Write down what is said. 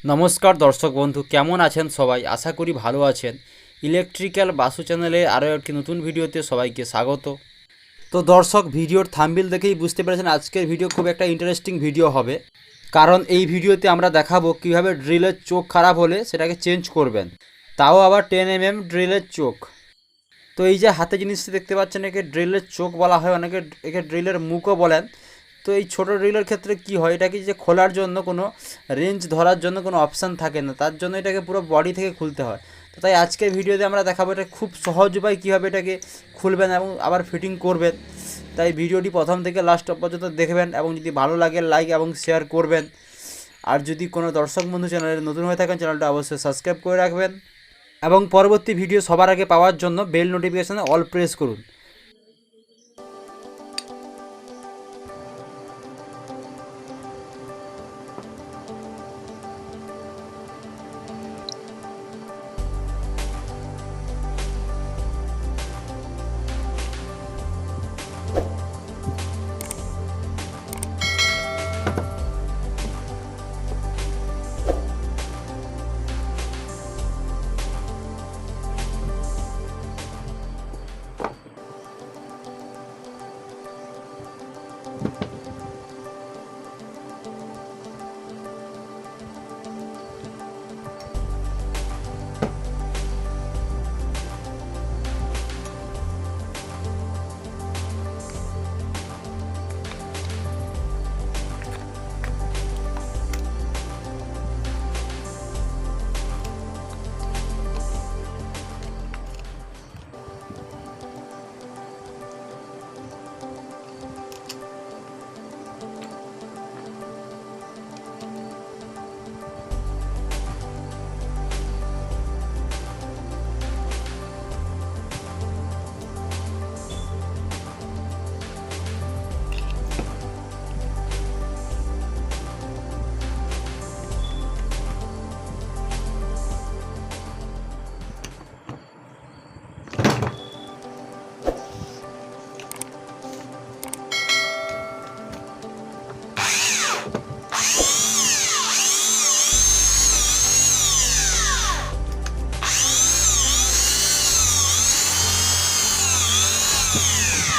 নমস্কার দর্শক বন্ধু, কেমন আছেন সবাই? আশা করি ভালো আছেন। ইলেকট্রিক্যাল বাসু চ্যানেলে আরও একটি নতুন ভিডিওতে সবাইকে স্বাগত। তো দর্শক, ভিডিওর থাম্বনেল দেখেই বুঝতে পেরেছেন আজকের ভিডিও খুব একটা ইন্টারেস্টিং ভিডিও হবে। কারণ এই ভিডিওতে আমরা দেখাবো কীভাবে ড্রিলের চোখ খারাপ হলে সেটাকে চেঞ্জ করবেন, তাও আবার 10 mm ড্রিলের চোখ। তো এই যে হাতে জিনিসটি দেখতে পাচ্ছেন, একে ড্রিলের চোখ বলা হয়, অনেকে একে ড্রিলের মুখও বলেন। তো এই ছোটো ড্রিলের ক্ষেত্রে কি হয়, এটাকে যে খোলার জন্য কোনো রেঞ্জ ধরার জন্য কোনো অপশান থাকে না, তার জন্য এটাকে পুরো বডি থেকে খুলতে হয়। তো তাই আজকের ভিডিওতে আমরা দেখাবো এটা খুব সহজ উপায় কীভাবে এটাকে খুলবেন এবং আবার ফিটিং করবেন। তাই ভিডিওটি প্রথম থেকে লাস্ট পর্যন্ত দেখবেন এবং যদি ভালো লাগে লাইক এবং শেয়ার করবেন। আর যদি কোনো দর্শক বন্ধু চ্যানেলে নতুন হয়ে থাকেন, চ্যানেলটা অবশ্যই সাবস্ক্রাইব করে রাখবেন এবং পরবর্তী ভিডিও সবার আগে পাওয়ার জন্য বেল নোটিফিকেশানে অল প্রেস করুন।